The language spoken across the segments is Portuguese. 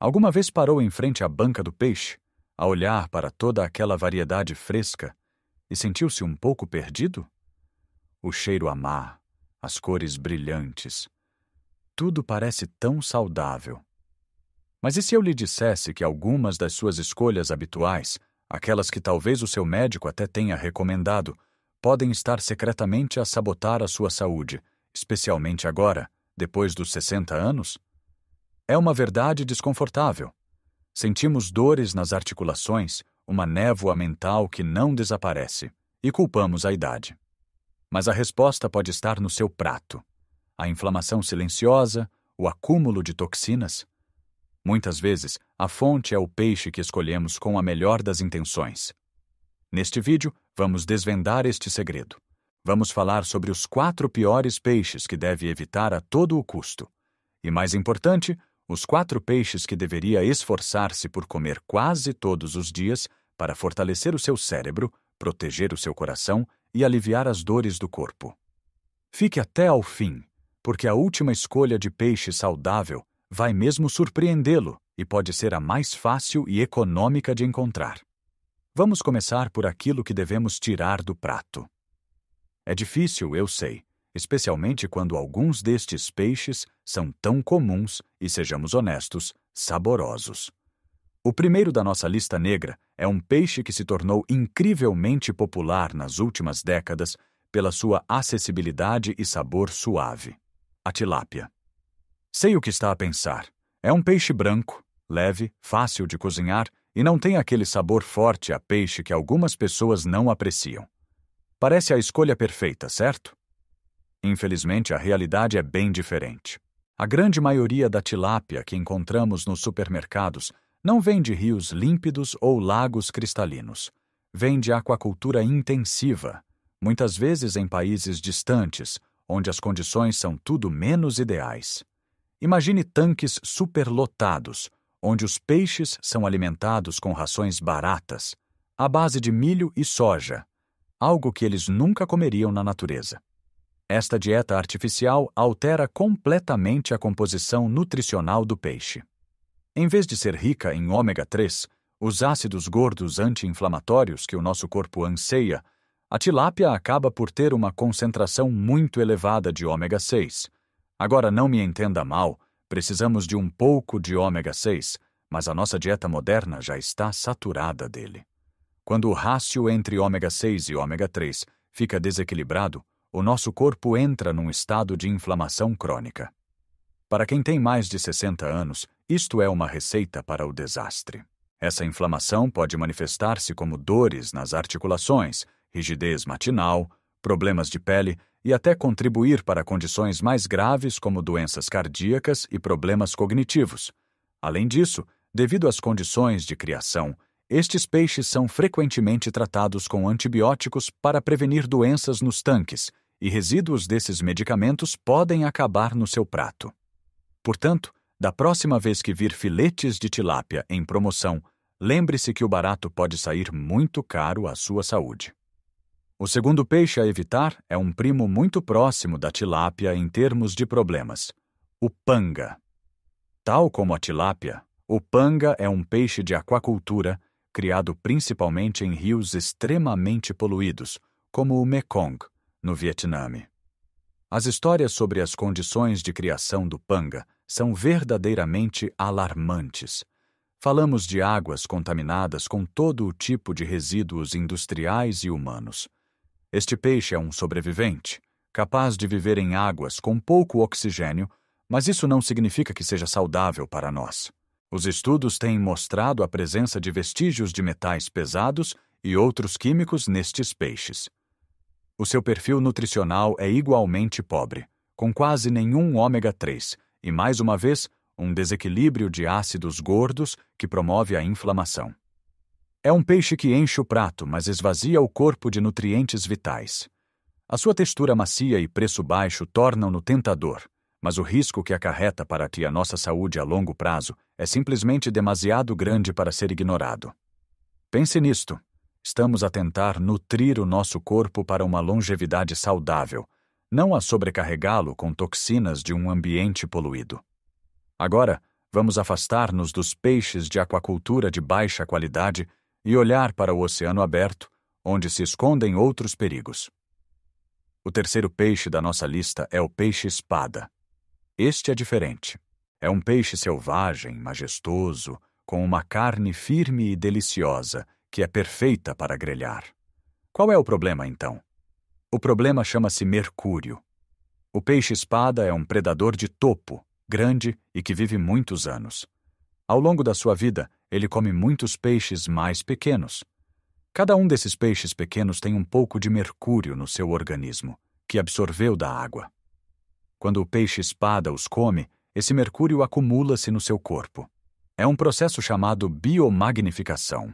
Alguma vez parou em frente à banca do peixe, a olhar para toda aquela variedade fresca e sentiu-se um pouco perdido? O cheiro a mar, as cores brilhantes, tudo parece tão saudável. Mas e se eu lhe dissesse que algumas das suas escolhas habituais, aquelas que talvez o seu médico até tenha recomendado, podem estar secretamente a sabotar a sua saúde, especialmente agora, depois dos 60 anos? É uma verdade desconfortável. Sentimos dores nas articulações, uma névoa mental que não desaparece, e culpamos a idade. Mas a resposta pode estar no seu prato. A inflamação silenciosa, o acúmulo de toxinas. Muitas vezes, a fonte é o peixe que escolhemos com a melhor das intenções. Neste vídeo, vamos desvendar este segredo. Vamos falar sobre os 4 piores peixes que deve evitar a todo o custo. E mais importante, os 4 peixes que deveria esforçar-se por comer quase todos os dias para fortalecer o seu cérebro, proteger o seu coração e aliviar as dores do corpo. Fique até ao fim, porque a última escolha de peixe saudável vai mesmo surpreendê-lo e pode ser a mais fácil e econômica de encontrar. Vamos começar por aquilo que devemos tirar do prato. É difícil, eu sei, especialmente quando alguns destes peixes são tão comuns e, sejamos honestos, saborosos. O primeiro da nossa lista negra é um peixe que se tornou incrivelmente popular nas últimas décadas pela sua acessibilidade e sabor suave: a tilápia. Sei o que está a pensar. É um peixe branco, leve, fácil de cozinhar e não tem aquele sabor forte a peixe que algumas pessoas não apreciam. Parece a escolha perfeita, certo? Infelizmente, a realidade é bem diferente. A grande maioria da tilápia que encontramos nos supermercados não vem de rios límpidos ou lagos cristalinos. Vem de aquacultura intensiva, muitas vezes em países distantes, onde as condições são tudo menos ideais. Imagine tanques superlotados, onde os peixes são alimentados com rações baratas, à base de milho e soja, algo que eles nunca comeriam na natureza. Esta dieta artificial altera completamente a composição nutricional do peixe. Em vez de ser rica em ômega 3, os ácidos gordos anti-inflamatórios que o nosso corpo anseia, a tilápia acaba por ter uma concentração muito elevada de ômega 6. Agora, não me entenda mal, precisamos de um pouco de ômega 6, mas a nossa dieta moderna já está saturada dele. Quando o rácio entre ômega 6 e ômega 3 fica desequilibrado, o nosso corpo entra num estado de inflamação crônica. Para quem tem mais de 60 anos, isto é uma receita para o desastre. Essa inflamação pode manifestar-se como dores nas articulações, rigidez matinal, problemas de pele e até contribuir para condições mais graves como doenças cardíacas e problemas cognitivos. Além disso, devido às condições de criação, estes peixes são frequentemente tratados com antibióticos para prevenir doenças nos tanques, e resíduos desses medicamentos podem acabar no seu prato. Portanto, da próxima vez que vir filetes de tilápia em promoção, lembre-se que o barato pode sair muito caro à sua saúde. O segundo peixe a evitar é um primo muito próximo da tilápia em termos de problemas: o panga. Tal como a tilápia, o panga é um peixe de aquacultura criado principalmente em rios extremamente poluídos, como o Mekong, no Vietnã. As histórias sobre as condições de criação do panga são verdadeiramente alarmantes. Falamos de águas contaminadas com todo o tipo de resíduos industriais e humanos. Este peixe é um sobrevivente, capaz de viver em águas com pouco oxigênio, mas isso não significa que seja saudável para nós. Os estudos têm mostrado a presença de vestígios de metais pesados e outros químicos nestes peixes. O seu perfil nutricional é igualmente pobre, com quase nenhum ômega 3 e, mais uma vez, um desequilíbrio de ácidos gordos que promove a inflamação. É um peixe que enche o prato, mas esvazia o corpo de nutrientes vitais. A sua textura macia e preço baixo tornam-no tentador, mas o risco que acarreta para ti a nossa saúde a longo prazo é simplesmente demasiado grande para ser ignorado. Pense nisto. Estamos a tentar nutrir o nosso corpo para uma longevidade saudável, não a sobrecarregá-lo com toxinas de um ambiente poluído. Agora, Vamos afastar-nos dos peixes de aquacultura de baixa qualidade e olhar para o oceano aberto, onde se escondem outros perigos. O terceiro peixe da nossa lista é o peixe-espada. Este é diferente. É um peixe selvagem, majestoso, com uma carne firme e deliciosa, que é perfeita para grelhar. Qual é o problema, então? O problema chama-se mercúrio. O peixe-espada é um predador de topo, grande e que vive muitos anos. Ao longo da sua vida, ele come muitos peixes mais pequenos. Cada um desses peixes pequenos tem um pouco de mercúrio no seu organismo, que absorveu da água. Quando o peixe-espada os come, esse mercúrio acumula-se no seu corpo. É um processo chamado biomagnificação.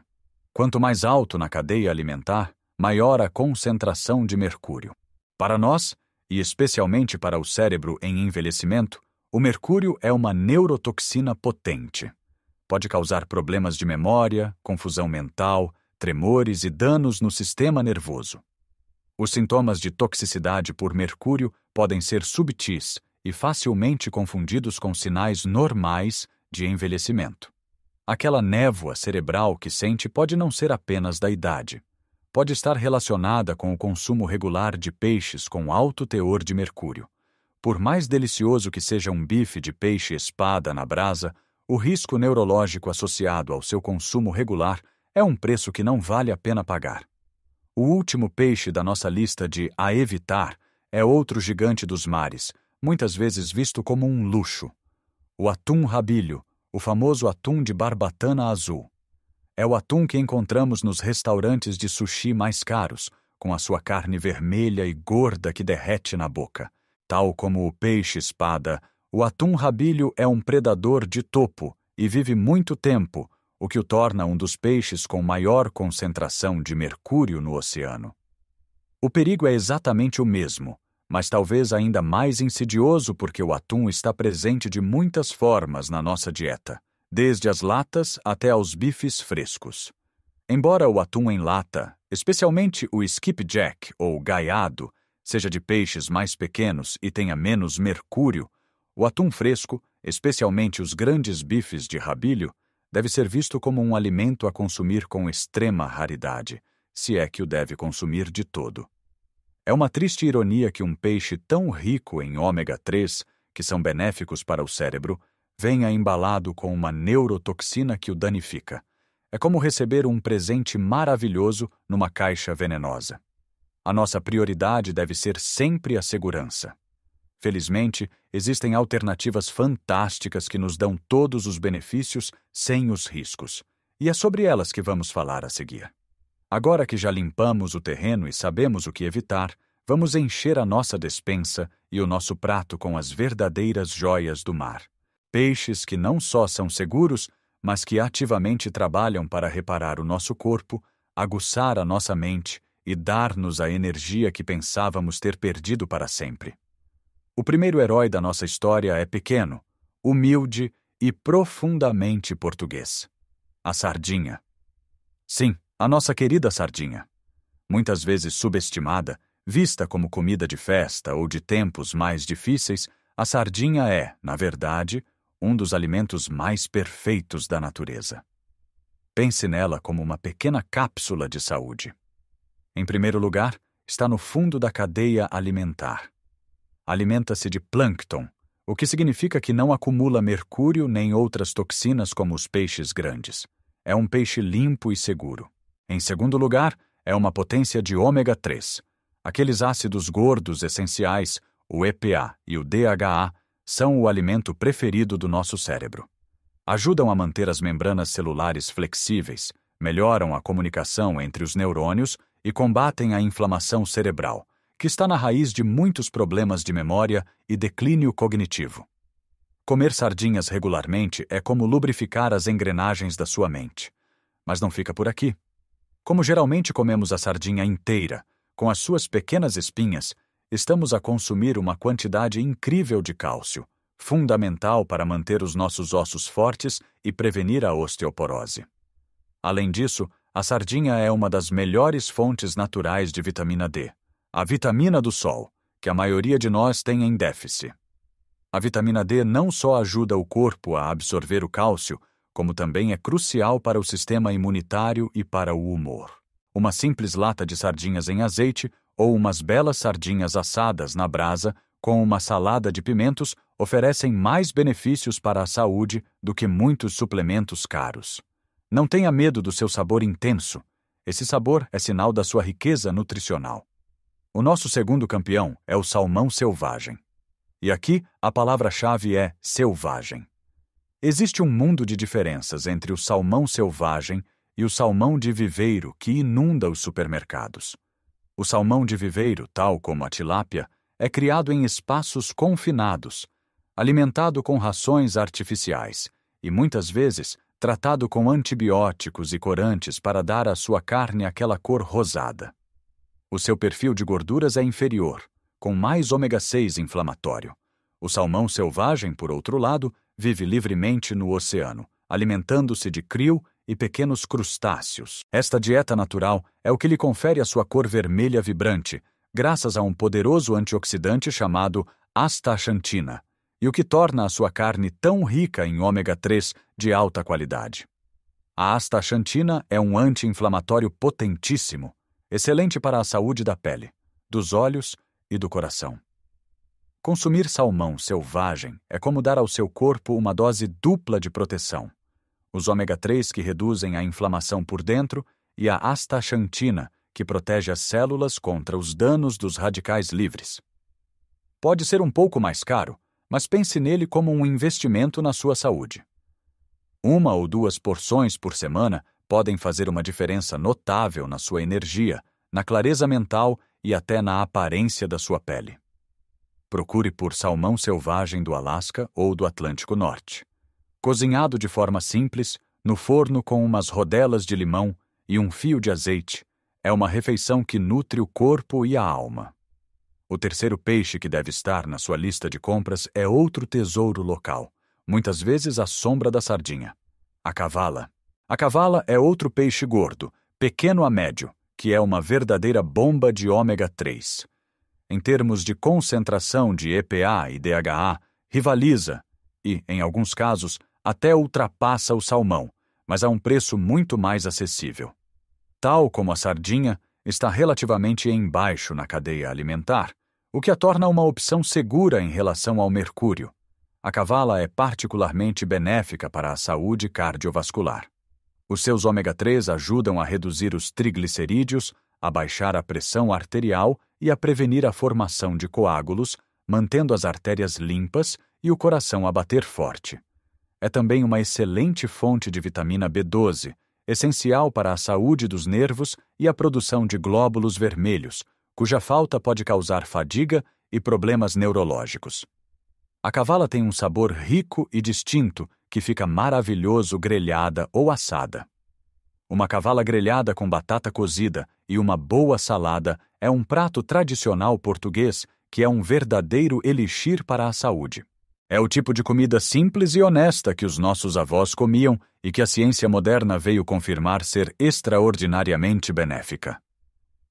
Quanto mais alto na cadeia alimentar, maior a concentração de mercúrio. Para nós, e especialmente para o cérebro em envelhecimento, o mercúrio é uma neurotoxina potente. Pode causar problemas de memória, confusão mental, tremores e danos no sistema nervoso. Os sintomas de toxicidade por mercúrio podem ser subtis e facilmente confundidos com sinais normais de envelhecimento. Aquela névoa cerebral que sente pode não ser apenas da idade. Pode estar relacionada com o consumo regular de peixes com alto teor de mercúrio. Por mais delicioso que seja um bife de peixe-espada na brasa, o risco neurológico associado ao seu consumo regular é um preço que não vale a pena pagar. O último peixe da nossa lista de a evitar é outro gigante dos mares, muitas vezes visto como um luxo. O atum rabilho, o famoso atum de barbatana azul. É o atum que encontramos nos restaurantes de sushi mais caros, com a sua carne vermelha e gorda que derrete na boca. Tal como o peixe-espada, o atum rabilho é um predador de topo e vive muito tempo, o que o torna um dos peixes com maior concentração de mercúrio no oceano. O perigo é exatamente o mesmo, mas talvez ainda mais insidioso porque o atum está presente de muitas formas na nossa dieta, desde as latas até aos bifes frescos. Embora o atum em lata, especialmente o skipjack ou gaiado, seja de peixes mais pequenos e tenha menos mercúrio, o atum fresco, especialmente os grandes bifes de rabilho, deve ser visto como um alimento a consumir com extrema raridade, se é que o deve consumir de todo. É uma triste ironia que um peixe tão rico em ômega 3, que são benéficos para o cérebro, venha embalado com uma neurotoxina que o danifica. É como receber um presente maravilhoso numa caixa venenosa. A nossa prioridade deve ser sempre a segurança. Felizmente, existem alternativas fantásticas que nos dão todos os benefícios sem os riscos. E é sobre elas que vamos falar a seguir. Agora que já limpamos o terreno e sabemos o que evitar, vamos encher a nossa despensa e o nosso prato com as verdadeiras joias do mar. Peixes que não só são seguros, mas que ativamente trabalham para reparar o nosso corpo, aguçar a nossa mente e dar-nos a energia que pensávamos ter perdido para sempre. O primeiro herói da nossa história é pequeno, humilde e profundamente português. A sardinha. Sim, a nossa querida sardinha. Muitas vezes subestimada, vista como comida de festa ou de tempos mais difíceis, a sardinha é, na verdade, um dos alimentos mais perfeitos da natureza. Pense nela como uma pequena cápsula de saúde. Em primeiro lugar, está no fundo da cadeia alimentar. Alimenta-se de plâncton, o que significa que não acumula mercúrio nem outras toxinas como os peixes grandes. É um peixe limpo e seguro. Em segundo lugar, é uma potência de ômega 3. Aqueles ácidos gordos essenciais, o EPA e o DHA, são o alimento preferido do nosso cérebro. Ajudam a manter as membranas celulares flexíveis, melhoram a comunicação entre os neurônios e combatem a inflamação cerebral, que está na raiz de muitos problemas de memória e declínio cognitivo. Comer sardinhas regularmente é como lubrificar as engrenagens da sua mente. Mas não fica por aqui. Como geralmente comemos a sardinha inteira, com as suas pequenas espinhas, estamos a consumir uma quantidade incrível de cálcio, fundamental para manter os nossos ossos fortes e prevenir a osteoporose. Além disso, a sardinha é uma das melhores fontes naturais de vitamina D, a vitamina do sol, que a maioria de nós tem em déficit. A vitamina D não só ajuda o corpo a absorver o cálcio, como também é crucial para o sistema imunitário e para o humor. Uma simples lata de sardinhas em azeite ou umas belas sardinhas assadas na brasa com uma salada de pimentos oferecem mais benefícios para a saúde do que muitos suplementos caros. Não tenha medo do seu sabor intenso. Esse sabor é sinal da sua riqueza nutricional. O nosso segundo campeão é o salmão selvagem. E aqui a palavra-chave é selvagem. Existe um mundo de diferenças entre o salmão selvagem e o salmão de viveiro que inunda os supermercados. O salmão de viveiro, tal como a tilápia, é criado em espaços confinados, alimentado com rações artificiais e, muitas vezes, tratado com antibióticos e corantes para dar à sua carne aquela cor rosada. O seu perfil de gorduras é inferior, com mais ômega 6 inflamatório. O salmão selvagem, por outro lado, vive livremente no oceano, alimentando-se de krill e pequenos crustáceos. Esta dieta natural é o que lhe confere a sua cor vermelha vibrante, graças a um poderoso antioxidante chamado astaxantina, e o que torna a sua carne tão rica em ômega 3 de alta qualidade. A astaxantina é um anti-inflamatório potentíssimo, excelente para a saúde da pele, dos olhos e do coração. Consumir salmão selvagem é como dar ao seu corpo uma dose dupla de proteção. Os ômega 3 que reduzem a inflamação por dentro e a astaxantina, que protege as células contra os danos dos radicais livres. Pode ser um pouco mais caro, mas pense nele como um investimento na sua saúde. 1 ou 2 porções por semana podem fazer uma diferença notável na sua energia, na clareza mental e até na aparência da sua pele. Procure por salmão selvagem do Alasca ou do Atlântico Norte. Cozinhado de forma simples, no forno com umas rodelas de limão e um fio de azeite, é uma refeição que nutre o corpo e a alma. O terceiro peixe que deve estar na sua lista de compras é outro tesouro local, muitas vezes à sombra da sardinha: a cavala. A cavala é outro peixe gordo, pequeno a médio, que é uma verdadeira bomba de ômega 3. Em termos de concentração de EPA e DHA, rivaliza e, em alguns casos, até ultrapassa o salmão, mas a um preço muito mais acessível. Tal como a sardinha, está relativamente embaixo na cadeia alimentar, o que a torna uma opção segura em relação ao mercúrio. A cavala é particularmente benéfica para a saúde cardiovascular. Os seus ômega 3 ajudam a reduzir os triglicerídeos, a baixar a pressão arterial e a prevenir a formação de coágulos, mantendo as artérias limpas e o coração a bater forte. É também uma excelente fonte de vitamina B12, essencial para a saúde dos nervos e a produção de glóbulos vermelhos, cuja falta pode causar fadiga e problemas neurológicos. A cavala tem um sabor rico e distinto que fica maravilhoso grelhada ou assada. Uma cavala grelhada com batata cozida e uma boa salada é um prato tradicional português que é um verdadeiro elixir para a saúde. É o tipo de comida simples e honesta que os nossos avós comiam e que a ciência moderna veio confirmar ser extraordinariamente benéfica.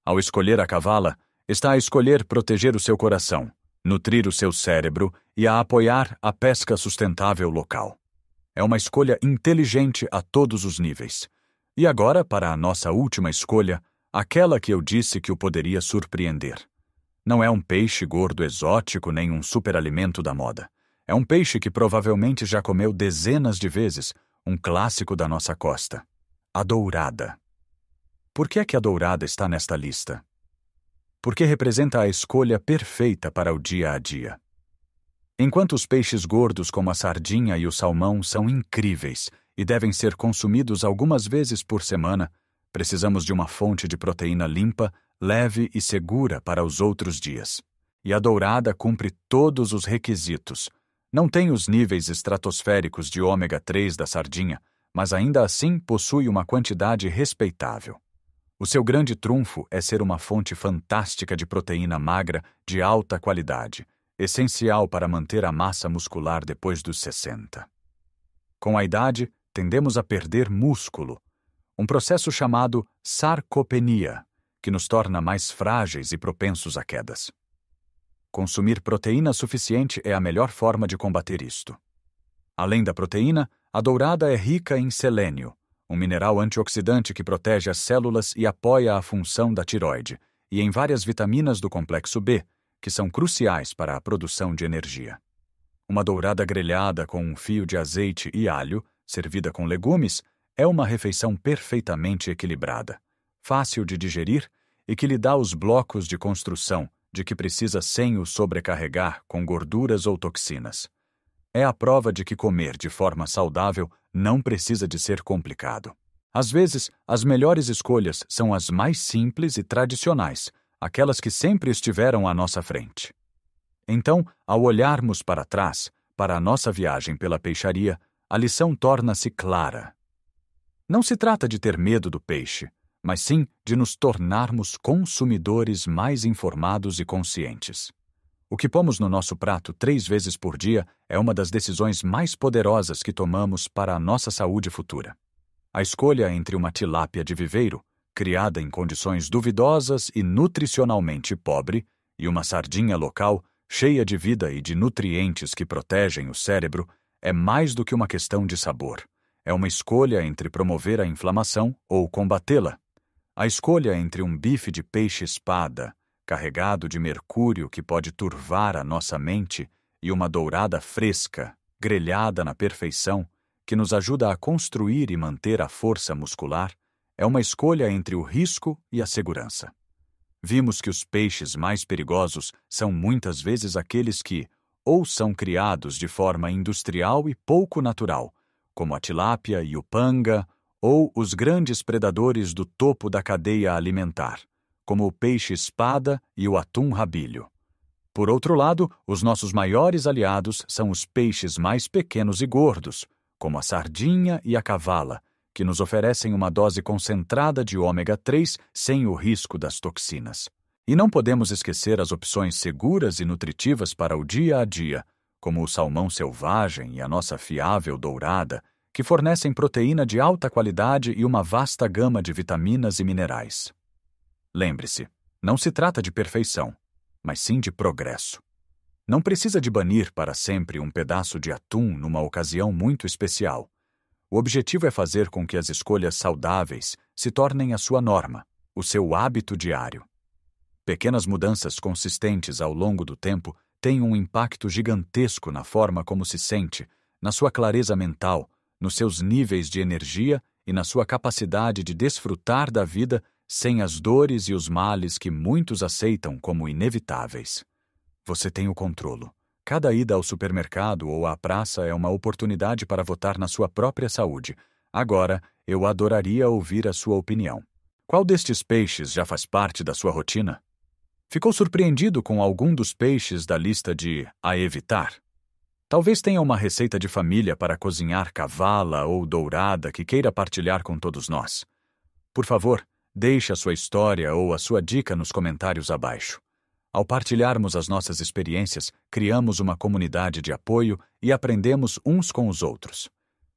Ao escolher a cavala, está a escolher proteger o seu coração, nutrir o seu cérebro e a apoiar a pesca sustentável local. É uma escolha inteligente a todos os níveis. E agora, para a nossa última escolha, aquela que eu disse que o poderia surpreender. Não é um peixe gordo exótico nem um superalimento da moda. É um peixe que provavelmente já comeu dezenas de vezes, um clássico da nossa costa: a dourada. Por que é que a dourada está nesta lista? Porque representa a escolha perfeita para o dia a dia. Enquanto os peixes gordos como a sardinha e o salmão são incríveis e devem ser consumidos algumas vezes por semana, precisamos de uma fonte de proteína limpa, leve e segura para os outros dias. E a dourada cumpre todos os requisitos. Não tem os níveis estratosféricos de ômega 3 da sardinha, mas ainda assim possui uma quantidade respeitável. O seu grande trunfo é ser uma fonte fantástica de proteína magra de alta qualidade, essencial para manter a massa muscular depois dos 60. Com a idade, tendemos a perder músculo, um processo chamado sarcopenia, que nos torna mais frágeis e propensos a quedas. Consumir proteína suficiente é a melhor forma de combater isto. Além da proteína, a dourada é rica em selênio, um mineral antioxidante que protege as células e apoia a função da tireoide, e em várias vitaminas do complexo B, que são cruciais para a produção de energia. Uma dourada grelhada com um fio de azeite e alho, servida com legumes, é uma refeição perfeitamente equilibrada, fácil de digerir e que lhe dá os blocos de construção de que precisa sem o sobrecarregar com gorduras ou toxinas. É a prova de que comer de forma saudável não precisa de ser complicado. Às vezes, as melhores escolhas são as mais simples e tradicionais, aquelas que sempre estiveram à nossa frente. Então, ao olharmos para trás, para a nossa viagem pela peixaria, a lição torna-se clara. Não se trata de ter medo do peixe, mas sim de nos tornarmos consumidores mais informados e conscientes. O que pomos no nosso prato 3 vezes por dia é uma das decisões mais poderosas que tomamos para a nossa saúde futura. A escolha entre uma tilápia de viveiro, criada em condições duvidosas e nutricionalmente pobre, e uma sardinha local, cheia de vida e de nutrientes que protegem o cérebro, é mais do que uma questão de sabor. É uma escolha entre promover a inflamação ou combatê-la. A escolha entre um bife de peixe-espada, carregado de mercúrio que pode turvar a nossa mente, e uma dourada fresca, grelhada na perfeição, que nos ajuda a construir e manter a força muscular, é uma escolha entre o risco e a segurança. Vimos que os peixes mais perigosos são muitas vezes aqueles que ou são criados de forma industrial e pouco natural, como a tilápia e o panga, ou os grandes predadores do topo da cadeia alimentar, como o peixe-espada e o atum-rabilho. Por outro lado, os nossos maiores aliados são os peixes mais pequenos e gordos, como a sardinha e a cavala, que nos oferecem uma dose concentrada de ômega 3 sem o risco das toxinas. E não podemos esquecer as opções seguras e nutritivas para o dia a dia, como o salmão selvagem e a nossa fiável dourada, que fornecem proteína de alta qualidade e uma vasta gama de vitaminas e minerais. Lembre-se, não se trata de perfeição, mas sim de progresso. Não precisa de banir para sempre um pedaço de atum numa ocasião muito especial. O objetivo é fazer com que as escolhas saudáveis se tornem a sua norma, o seu hábito diário. Pequenas mudanças consistentes ao longo do tempo têm um impacto gigantesco na forma como se sente, na sua clareza mental, nos seus níveis de energia e na sua capacidade de desfrutar da vida sem as dores e os males que muitos aceitam como inevitáveis. Você tem o controle. Cada ida ao supermercado ou à praça é uma oportunidade para votar na sua própria saúde. Agora, eu adoraria ouvir a sua opinião. Qual destes peixes já faz parte da sua rotina? Ficou surpreendido com algum dos peixes da lista de a evitar? Talvez tenha uma receita de família para cozinhar cavala ou dourada que queira partilhar com todos nós. Por favor, deixe a sua história ou a sua dica nos comentários abaixo. Ao partilharmos as nossas experiências, criamos uma comunidade de apoio e aprendemos uns com os outros.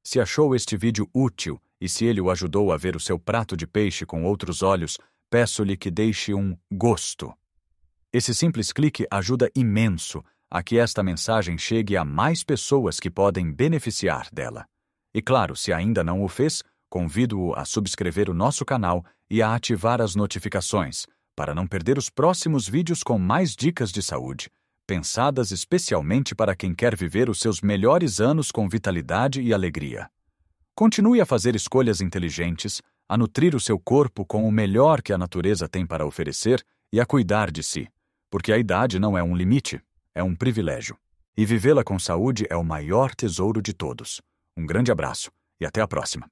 Se achou este vídeo útil e se ele o ajudou a ver o seu prato de peixe com outros olhos, peço-lhe que deixe um gosto. Esse simples clique ajuda imenso a que esta mensagem chegue a mais pessoas que podem beneficiar dela. E claro, se ainda não o fez, convido-o a subscrever o nosso canal e a ativar as notificações, para não perder os próximos vídeos com mais dicas de saúde, pensadas especialmente para quem quer viver os seus melhores anos com vitalidade e alegria. Continue a fazer escolhas inteligentes, a nutrir o seu corpo com o melhor que a natureza tem para oferecer e a cuidar de si, porque a idade não é um limite, é um privilégio. E vivê-la com saúde é o maior tesouro de todos. Um grande abraço e até a próxima.